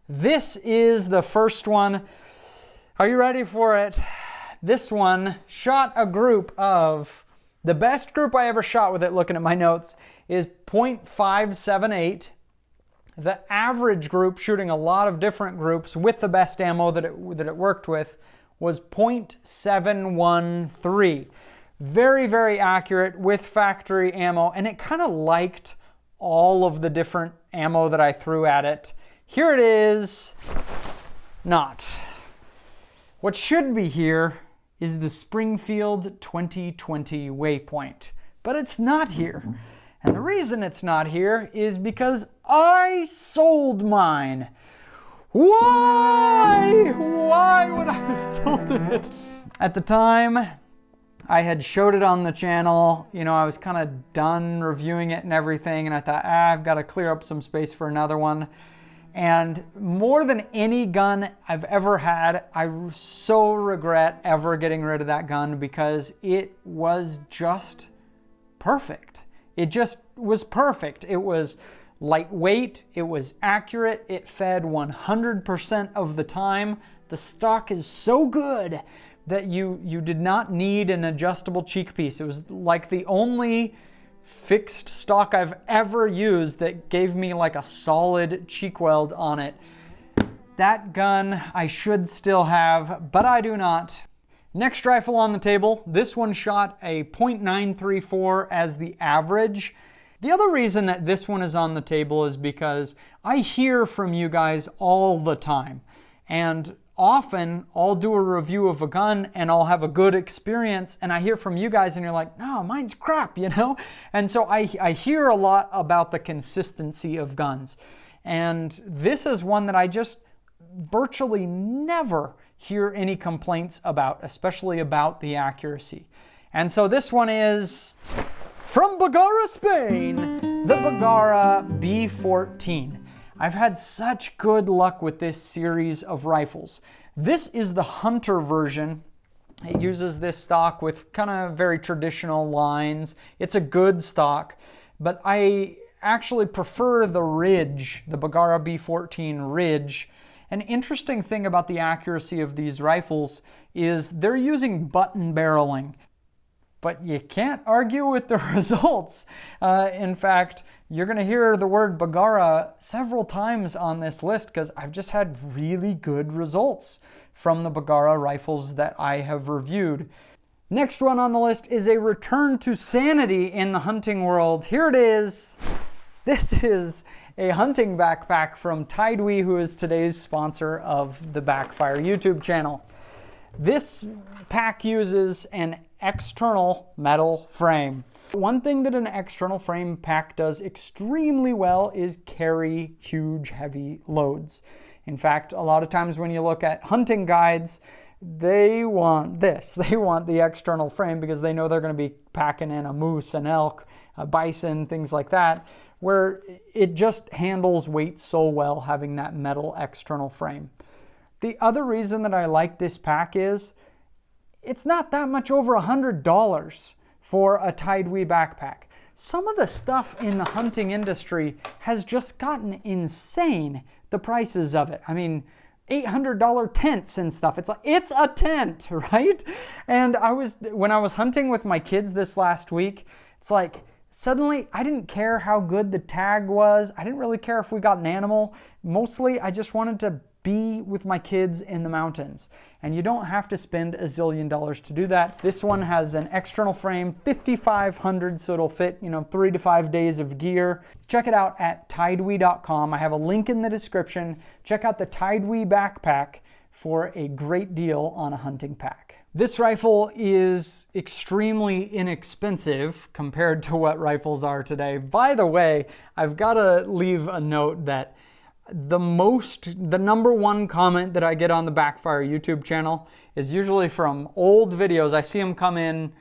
This is the first one. Are you ready for it? This one shot a group of, the best group I ever shot with it, looking at my notes, is .578. The average group, shooting a lot of different groups with the best ammo that it worked with, was .713. Very, very accurate with factory ammo, and it kind of liked all of the different ammo that I threw at it. Here it is. Not. What should be here is the Springfield 2020 waypoint, but it's not here. And the reason it's not here is because I sold mine. Why? Why would I have sold it? At the time, I had showed it on the channel. You know, I was kind of done reviewing it and everything, and I thought, I've got to clear up some space for another one. And more than any gun I've ever had, I so regret ever getting rid of that gun because it was just perfect. It just was perfect. It was lightweight, it was accurate, it fed 100% of the time. The stock is so good that you did not need an adjustable cheek piece. It was like the only fixed stock I've ever used that gave me like a solid cheek weld on it. That gun I should still have, but I do not. Next rifle on the table, this one shot a .934 as the average. The other reason that this one is on the table is because I hear from you guys all the time, and often I'll do a review of a gun and I'll have a good experience, and I hear from you guys and you're like, no, mine's crap, you know? And so I hear a lot about the consistency of guns. And this is one that I just virtually never hear any complaints about, especially about the accuracy. And so this one is from Bergara, Spain, the Bergara B14. I've had such good luck with this series of rifles. This is the hunter version. It uses this stock with kind of very traditional lines. It's a good stock, but I actually prefer the Ridge, the Bergara B14 Ridge. An interesting thing about the accuracy of these rifles is they're using button barreling, but you can't argue with the results. In fact, you're going to hear the word Bergara several times on this list because I've just had really good results from the Bergara rifles that I have reviewed. Next one on the list is a return to sanity in the hunting world. Here it is. This is a hunting backpack from Tidewe, who is today's sponsor of the Backfire YouTube channel. This pack uses an external metal frame. One thing that an external frame pack does extremely well is carry huge, heavy loads. In fact, a lot of times when you look at hunting guides, they want this. They want the external frame because they know they're going to be packing in a moose, an elk, a bison, things like that, where it just handles weight so well having that metal external frame. The other reason that I like this pack is it's not that much over $100 for a Tidewe backpack. Some of the stuff in the hunting industry has just gotten insane, the prices of it. I mean, $800 tents and stuff. It's like, it's a tent, right? And when I was hunting with my kids this last week, it's like, suddenly I didn't care how good the tag was. I didn't really care if we got an animal. Mostly I just wanted to be with my kids in the mountains. And you don't have to spend a zillion dollars to do that. This one has an external frame, 5,500, so it'll fit, 3 to 5 days of gear. Check it out at tidewe.com. I have a link in the description. Check out the Tidewe backpack for a great deal on a hunting pack. This rifle is extremely inexpensive compared to what rifles are today. By the way, I've got to leave a note that the number one comment that I get on the Backfire YouTube channel is usually from old videos. I see them come in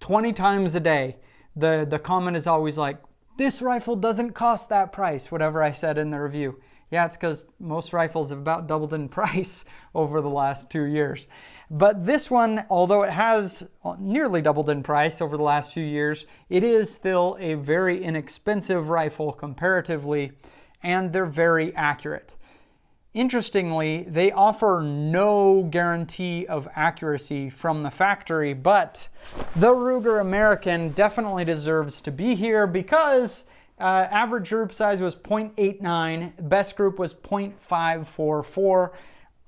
20 times a day. The comment is always like, this rifle doesn't cost that price, whatever I said in the review. Yeah, it's because most rifles have about doubled in price over the last 2 years. But this one, although it has nearly doubled in price over the last few years, it is still a very inexpensive rifle comparatively, and they're very accurate. Interestingly, they offer no guarantee of accuracy from the factory, but the Ruger American definitely deserves to be here because average group size was 0.89, best group was 0.544.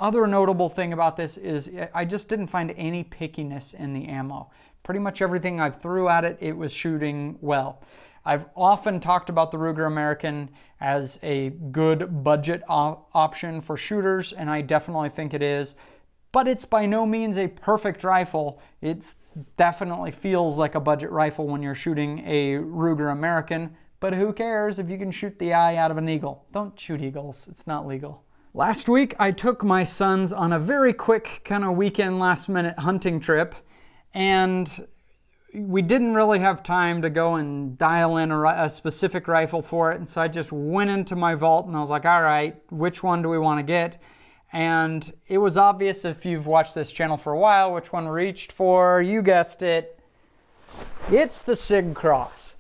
Other notable thing about this is I just didn't find any pickiness in the ammo. Pretty much everything I threw at it, it was shooting well. I've often talked about the Ruger American as a good budget option for shooters, and I definitely think it is. But it's by no means a perfect rifle. It definitely feels like a budget rifle when you're shooting a Ruger American, but who cares if you can shoot the eye out of an eagle? Don't shoot eagles, it's not legal. Last week, I took my sons on a very quick kind of weekend last minute hunting trip, and we didn't really have time to go and dial in a specific rifle for it, and so I just went into my vault and I was like, all right, which one do we want to get? And it was obvious if you've watched this channel for a while which one we reached for. You guessed it. It's the Sig Cross.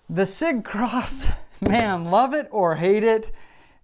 The Sig Cross, man, love it or hate it.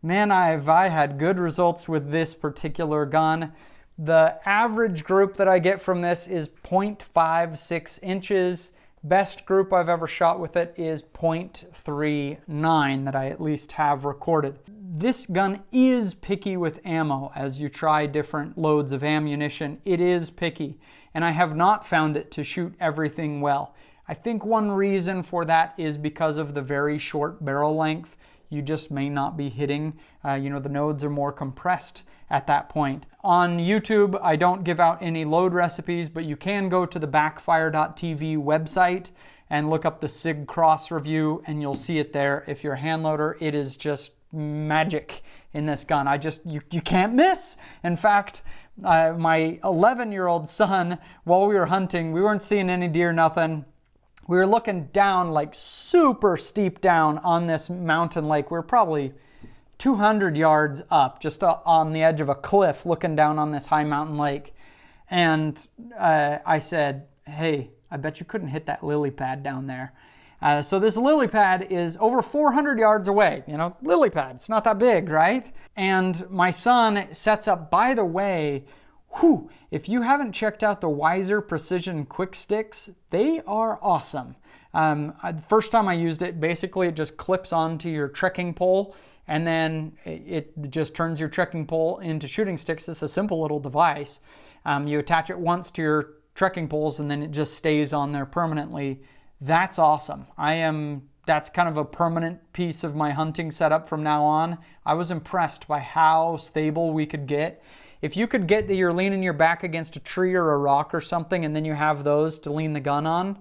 Man, I had good results with this particular gun. The average group that I get from this is 0.56 inches. Best group I've ever shot with it is 0.39 that I at least have recorded. This gun is picky with ammo as you try different loads of ammunition. It is picky, and I have not found it to shoot everything well. I think one reason for that is because of the very short barrel length. You just may not be hitting, the nodes are more compressed at that point. On YouTube, I don't give out any load recipes, but you can go to the Backfire.tv website and look up the Sig Cross review, and you'll see it there. If you're a hand loader, it is just magic in this gun. You can't miss. In fact, my 11-year-old son, while we were hunting, we weren't seeing any deer, nothing. We were looking down, like super steep down on this mountain lake. We were probably 200 yards up, just on the edge of a cliff, looking down on this high mountain lake. And I said, hey, I bet you couldn't hit that lily pad down there. So this lily pad is over 400 yards away. Lily pad, it's not that big, right? And my son sets up, by the way, if you haven't checked out the Wiser Precision Quick Sticks, they are awesome. The first time I used it, basically it just clips onto your trekking pole, and then it just turns your trekking pole into shooting sticks. It's a simple little device. You attach it once to your trekking poles, and then it just stays on there permanently. That's awesome. That's kind of a permanent piece of my hunting setup from now on. I was impressed by how stable we could get. If you could get that you're leaning your back against a tree or a rock or something, and then you have those to lean the gun on,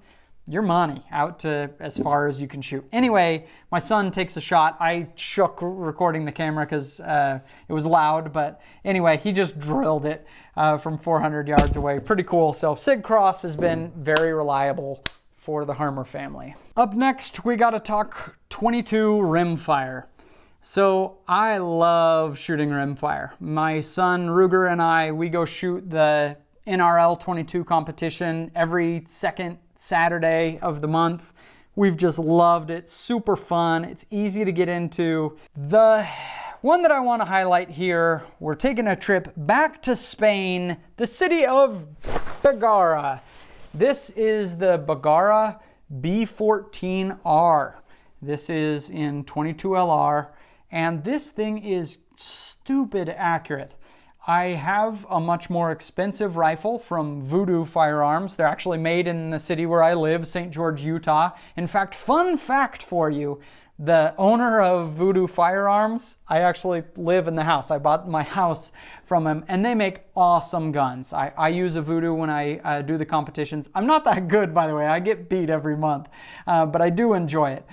your money out to as far as you can shoot. Anyway, my son takes a shot. I shook recording the camera because it was loud, but anyway, he just drilled it from 400 yards away. Pretty cool. So Sig Cross has been very reliable for the Harmer family. Up next, we got to talk 22 rimfire. So I love shooting rimfire. My son Ruger and I, we go shoot the NRL 22 competition every second Saturday of the month. We've just loved it. Super fun. It's easy to get into. The one that I want to highlight here, we're taking a trip back to Spain, the city of Bergara. This is the Bergara B14R. This is in 22 LR. And this thing is stupid accurate. I have a much more expensive rifle from Voodoo Firearms. They're actually made in the city where I live, St. George, Utah. In fact, fun fact for you, the owner of Voodoo Firearms, I actually live in the house. I bought my house from him, and they make awesome guns. I use a Voodoo when I do the competitions. I'm not that good, by the way. I get beat every month, but I do enjoy it.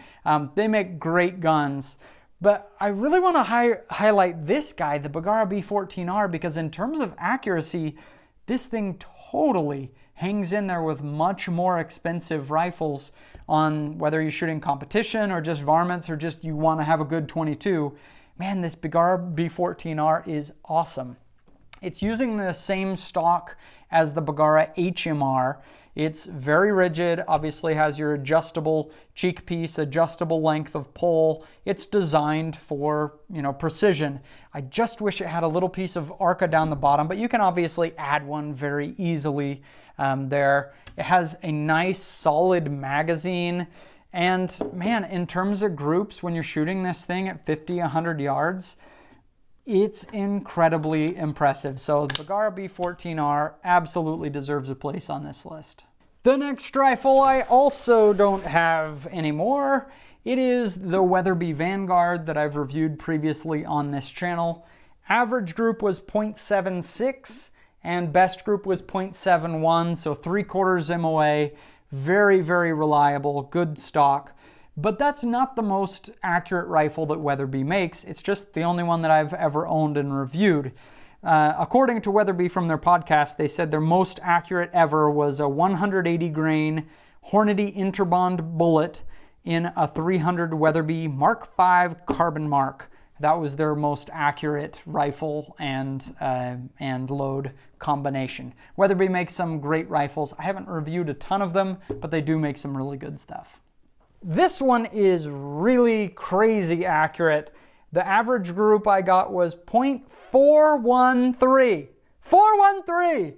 They make great guns. But I really want to highlight this guy, the Bergara B14R, because in terms of accuracy, this thing totally hangs in there with much more expensive rifles on whether you're shooting competition or just varmints or just you want to have a good 22. Man, this Bergara B14R is awesome. It's using the same stock as the Bergara HMR. It's very rigid, obviously has your adjustable cheek piece, adjustable length of pole. It's designed for, precision. I just wish it had a little piece of ARCA down the bottom, but you can obviously add one very easily there. It has a nice solid magazine. And man, in terms of groups, when you're shooting this thing at 50, 100 yards, it's incredibly impressive. So the Bergara B14R absolutely deserves a place on this list. The next rifle I also don't have anymore. It is the Weatherby Vanguard that I've reviewed previously on this channel. Average group was 0.76 and best group was 0.71, so 3/4 MOA. Very, very reliable, good stock. But that's not the most accurate rifle that Weatherby makes. It's just the only one that I've ever owned and reviewed. According to Weatherby from their podcast, they said their most accurate ever was a 180 grain Hornady Interbond bullet in a 300 Weatherby Mark V carbon mark. That was their most accurate rifle and load combination. Weatherby makes some great rifles. I haven't reviewed a ton of them, but they do make some really good stuff. This one is really crazy accurate. The average group I got was 0.413. 413!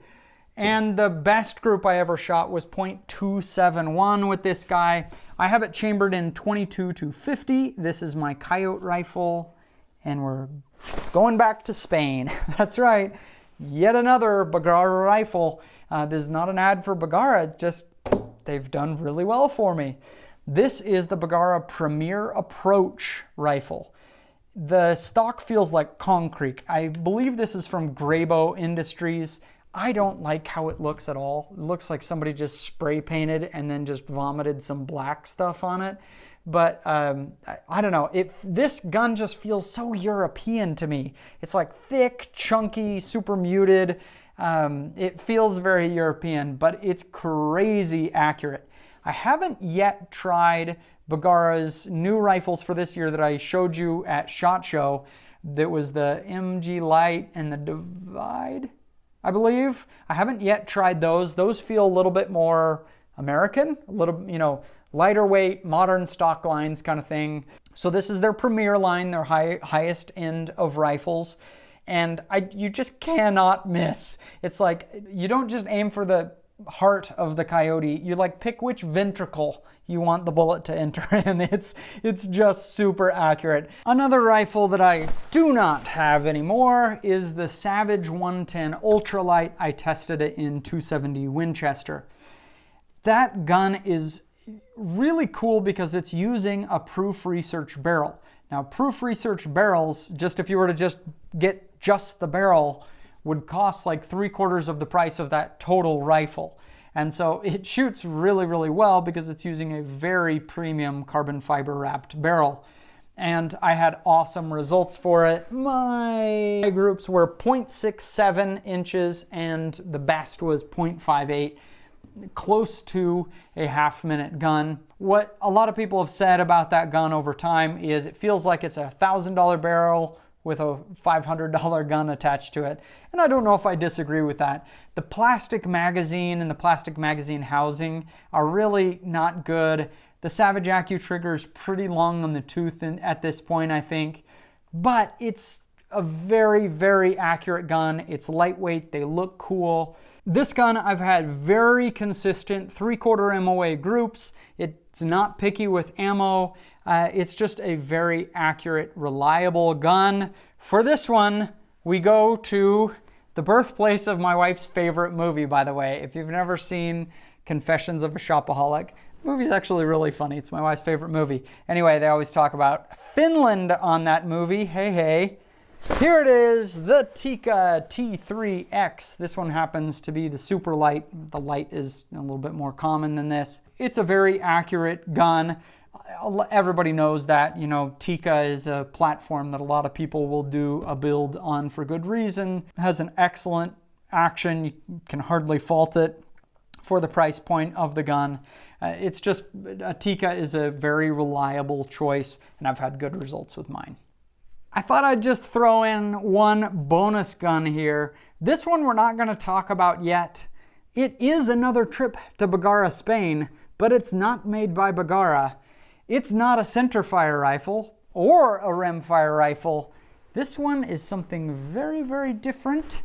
And the best group I ever shot was 0.271 with this guy. I have it chambered in 22-50. This is my Coyote rifle. And we're going back to Spain. That's right. Yet another Bergara rifle. This is not an ad for Bergara. Just they've done really well for me. This is the Bergara Premier Approach rifle. The stock feels like concrete. I believe this is from Grabo Industries. I don't like how it looks at all. It looks like somebody just spray painted and then just vomited some black stuff on it. But I don't know. This gun just feels so European to me. It's like thick, chunky, super muted. It feels very European, but it's crazy accurate. I haven't yet tried Bergara's new rifles for this year that I showed you at SHOT Show. That was the MG Light and the Divide, I believe. I haven't yet tried those. Those feel a little bit more American, a little, lighter weight, modern stock lines kind of thing. So this is their premier line, their highest end of rifles. And you just cannot miss. It's like, you don't just aim for the heart of the Coyote. You pick which ventricle you want the bullet to enter in. It's just super accurate. Another rifle that I do not have anymore is the Savage 110 Ultralight. I tested it in 270 Winchester. That gun is really cool because it's using a proof research barrel. Now, proof research barrels, just if you were to just get just the barrel, would cost like 3/4 of the price of that total rifle. And so it shoots really, really well because it's using a very premium carbon fiber wrapped barrel. And I had awesome results for it. My groups were 0.67 inches and the best was 0.58. Close to a half-minute gun. What a lot of people have said about that gun over time is it feels like it's a $1,000 barrel with a $500 gun attached to it. And I don't know if I disagree with that. The plastic magazine and the plastic magazine housing are really not good. The Savage AccuTrigger is pretty long on the tooth at this point, I think. But it's a very, very accurate gun. It's lightweight. They look cool. This gun, I've had very consistent 3/4 MOA groups. It's not picky with ammo. It's just a very accurate, reliable gun. For this one, we go to the birthplace of my wife's favorite movie, by the way. If you've never seen Confessions of a Shopaholic, the movie's actually really funny. It's my wife's favorite movie. Anyway, they always talk about Finland on that movie. Hey, hey. Here it is, the Tikka T3X. This one happens to be the super light. The light is a little bit more common than this. It's a very accurate gun. Everybody knows that, Tikka is a platform that a lot of people will do a build on for good reason. It has an excellent action. You can hardly fault it for the price point of the gun. It's just, a Tikka is a very reliable choice, and I've had good results with mine. I thought I'd just throw in one bonus gun here. This one we're not going to talk about yet. It is another trip to Bergara, Spain, but it's not made by Bergara. It's not a centerfire rifle or a rimfire rifle. This one is something very, very different,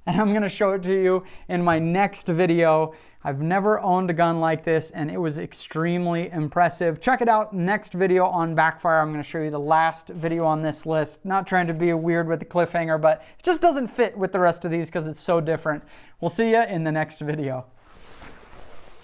and I'm going to show it to you in my next video. I've never owned a gun like this, and it was extremely impressive. Check it out, next video on Backfire. I'm going to show you the last video on this list. Not trying to be weird with the cliffhanger, but it just doesn't fit with the rest of these because it's so different. We'll see you in the next video.